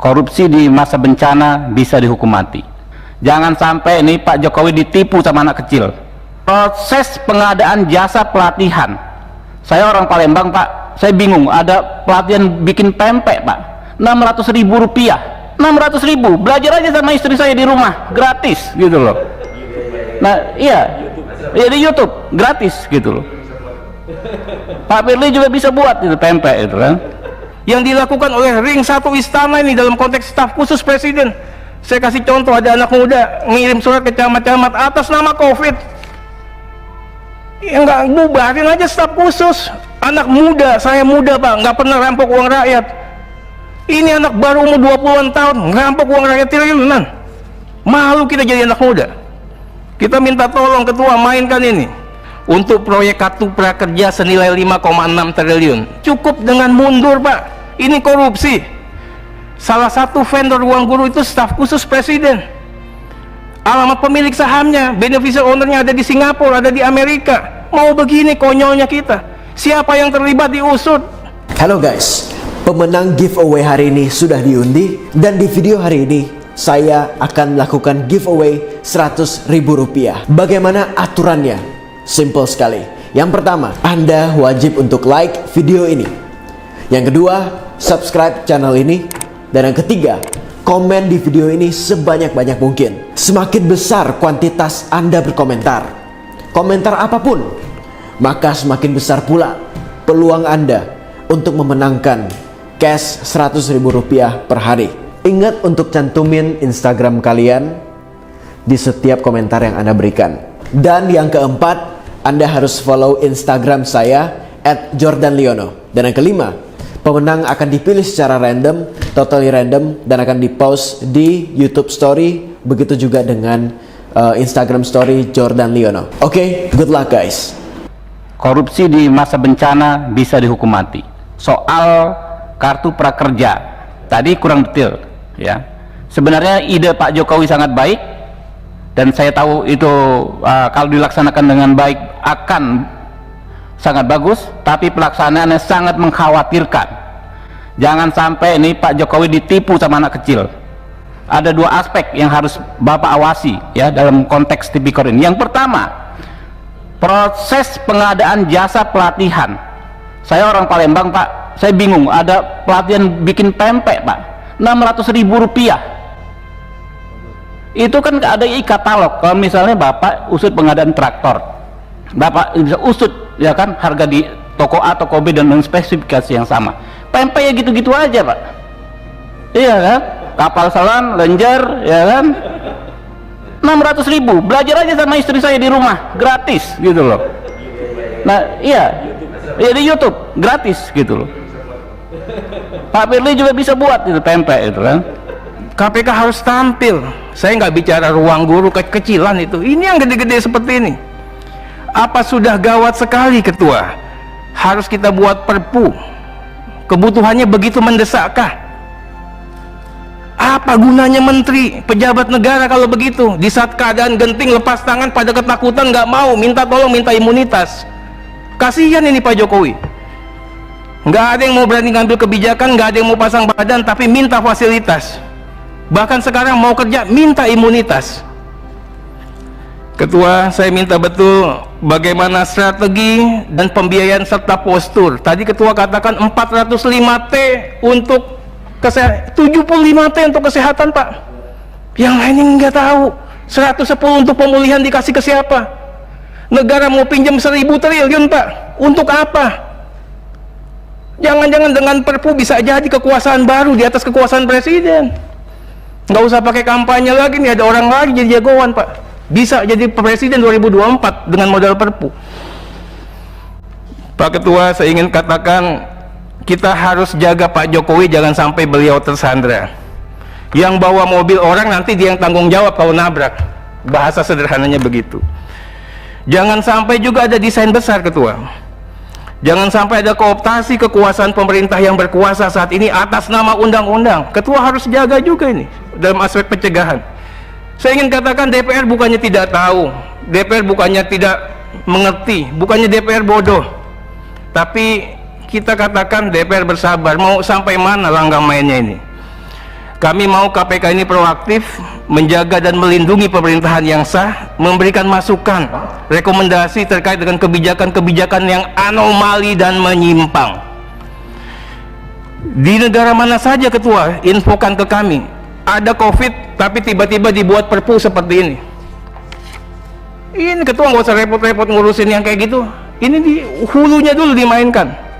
Korupsi di masa bencana bisa dihukum mati. Jangan sampai ini Pak Jokowi ditipu sama anak kecil. Proses pengadaan jasa pelatihan, saya orang Palembang Pak, saya bingung, ada pelatihan bikin pempek Pak, 600.000 rupiah. 600.000, belajar aja sama istri saya di rumah, gratis gitu loh. Nah iya, ya di YouTube gratis gitu loh. Pak Firly juga bisa buat itu pempek itu kan. Yang dilakukan oleh ring satu istana ini dalam konteks staf khusus presiden. Saya kasih contoh, ada anak muda ngirim surat ke camat-camat atas nama COVID. Ya nggak, bubarin aja staf khusus. Anak muda, saya muda Pak, nggak pernah rampok uang rakyat. Ini anak baru umur 20-an tahun ngerampok uang rakyat triliunan. Malu kita jadi anak muda. Kita minta tolong ketua mainkan ini untuk proyek kartu prakerja senilai 5,6 triliun. Cukup dengan mundur Pak. Ini korupsi. Salah satu vendor ruang guru itu staf khusus presiden. Alamat pemilik sahamnya, beneficial ownernya ada di Singapura, ada di Amerika. Mau begini konyolnya kita. Siapa yang terlibat diusut. Halo guys, pemenang giveaway hari ini sudah diundi. Dan di video hari ini saya akan melakukan giveaway Rp100.000. Bagaimana aturannya? Simple sekali. Yang pertama, Anda wajib untuk like video ini. Yang kedua, subscribe channel ini. Dan yang ketiga, komen di video ini sebanyak-banyak mungkin. Semakin besar kuantitas Anda berkomentar, komentar apapun, maka semakin besar pula peluang Anda untuk memenangkan cash Rp100.000 per hari. Ingat untuk cantumin Instagram kalian di setiap komentar yang Anda berikan. Dan yang keempat, Anda harus follow Instagram saya @jordanliono. Dan yang kelima, pemenang akan dipilih secara random, totally random, dan akan dipost di YouTube Story. Begitu juga dengan Instagram Story Jordan Liono. Oke, good luck guys. Korupsi di masa bencana bisa dihukum mati. Soal kartu prakerja tadi kurang detail ya. Sebenarnya ide Pak Jokowi sangat baik, dan saya tahu itu kalau dilaksanakan dengan baik akan sangat bagus, tapi pelaksanaannya sangat mengkhawatirkan. Jangan sampai ini Pak Jokowi ditipu sama anak kecil. Ada dua aspek yang harus Bapak awasi ya dalam konteks tipikor ini. Yang pertama, proses pengadaan jasa pelatihan. Saya orang Palembang Pak, saya bingung, ada pelatihan bikin pempek Pak, 600.000 rupiah. Itu kan ada e-katalog. Kalau misalnya Bapak usut pengadaan traktor, Bapak bisa usut ya kan harga di toko A, toko B dengan spesifikasi yang sama. Pempek ya gitu-gitu aja Pak. Iya kan? Kapal selam, lenjer ya kan, 600.000, belajar aja sama istri saya di rumah, gratis gitu loh. Nah iya, ya di YouTube gratis gitu loh. Pak Firly juga bisa buat itu pempek itu kan. KPK harus tampil. Saya nggak bicara ruang guru kecilan itu. Ini yang gede-gede seperti ini. Apa sudah gawat sekali ketua? Harus kita buat perpu. Kebutuhannya begitu mendesakkah? Apa gunanya menteri, pejabat negara kalau begitu? Di saat keadaan genting lepas tangan pada ketakutan, nggak mau minta tolong, minta imunitas. Kasihan ini Pak Jokowi. Nggak ada yang mau berani ngambil kebijakan, nggak ada yang mau pasang badan, tapi minta fasilitas. Bahkan sekarang mau kerja minta imunitas. Ketua, saya minta betul bagaimana strategi dan pembiayaan serta postur. Tadi ketua katakan 405T untuk kesehatan, 75T untuk kesehatan Pak. Yang lain nggak tahu. 110 untuk pemulihan dikasih ke siapa? Negara mau pinjam 1.000 triliun Pak. Untuk apa? Jangan-jangan dengan perpu bisa jadi kekuasaan baru di atas kekuasaan presiden. Nggak usah pakai kampanye lagi nih, ada orang lagi jadi jagoan Pak. Bisa jadi presiden 2024 dengan modal perpu. Pak Ketua, saya ingin katakan kita harus jaga Pak Jokowi jangan sampai beliau tersandra. Yang bawa mobil orang nanti dia yang tanggung jawab kalau nabrak. Bahasa sederhananya begitu. Jangan sampai juga ada desain besar Ketua. Jangan sampai ada kooptasi kekuasaan pemerintah yang berkuasa saat ini atas nama undang-undang. Ketua harus jaga juga ini dalam aspek pencegahan. Saya ingin katakan DPR bukannya tidak tahu, DPR bukannya tidak mengerti, bukannya DPR bodoh, tapi kita katakan DPR bersabar. Mau sampai mana langkah mainnya ini? Kami mau KPK ini proaktif, menjaga dan melindungi pemerintahan yang sah, memberikan masukan, rekomendasi terkait dengan kebijakan-kebijakan yang anomali dan menyimpang. Di negara mana saja Ketua, infokan ke kami, ada COVID tapi tiba-tiba dibuat perpu seperti ini. Ini Ketua nggak usah repot-repot ngurusin yang kayak gitu. Ini di hulunya dulu dimainkan.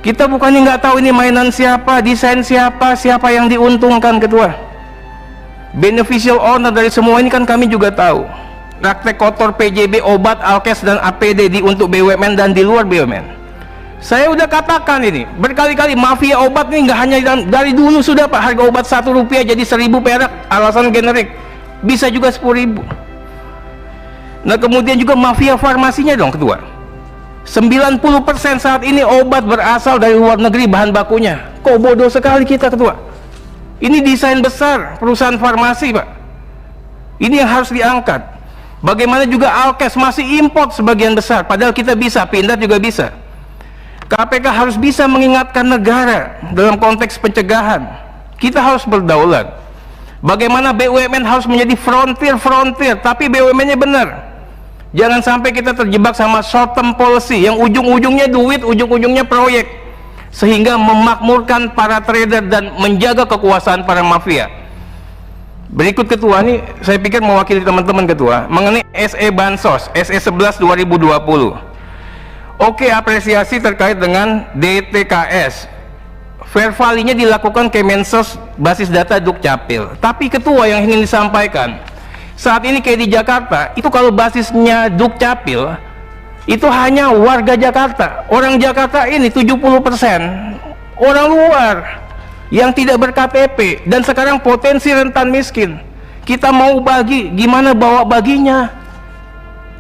Kita bukannya nggak tahu ini mainan siapa, desain siapa, siapa yang diuntungkan Ketua. Beneficial owner dari semua ini kan kami juga tahu. Praktek kotor PJB, obat, alkes, dan APD untuk BUMN dan di luar BUMN. Saya udah katakan ini berkali-kali, mafia obat ini nggak hanya dari dulu sudah Pak, harga obat Rp1 jadi 1.000 perak, alasan generik, bisa juga 10.000. Nah kemudian juga mafia farmasinya dong Ketua. 90% saat ini obat berasal dari luar negeri bahan bakunya. Kok bodoh sekali kita Ketua. Ini desain besar perusahaan farmasi Pak. Ini yang harus diangkat. Bagaimana juga alkes masih import sebagian besar, padahal kita bisa, Pindad juga bisa. KPK harus bisa mengingatkan negara dalam konteks pencegahan. Kita harus berdaulat. Bagaimana BUMN harus menjadi frontier, tapi BUMN-nya benar. Jangan sampai kita terjebak sama short term policy yang ujung-ujungnya duit, ujung-ujungnya proyek, sehingga memakmurkan para trader dan menjaga kekuasaan para mafia. Berikut Ketua, ini saya pikir mewakili teman-teman Ketua, mengenai SE Bansos, SE 11 2020. Oke, apresiasi terkait dengan DTKS. Fair value-nya dilakukan Kemensos basis data Dukcapil. Tapi Ketua, yang ingin disampaikan, saat ini kayak di Jakarta, itu kalau basisnya Dukcapil, itu hanya warga Jakarta. Orang Jakarta ini 70% orang luar yang tidak ber-KTP, dan sekarang potensi rentan miskin. Kita mau bagi, gimana bawa baginya?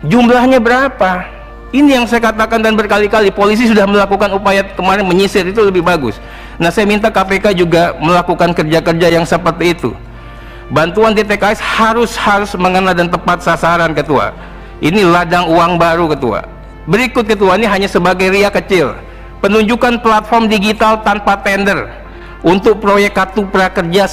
Jumlahnya berapa? Ini yang saya katakan, dan berkali-kali polisi sudah melakukan upaya kemarin menyisir, itu lebih bagus. Nah saya minta KPK juga melakukan kerja-kerja yang seperti itu. Bantuan DTKS harus mengena dan tepat sasaran Ketua. Ini ladang uang baru Ketua. Berikut Ketua, ini hanya sebagai ria kecil. Penunjukan platform digital tanpa tender untuk proyek kartu prakerja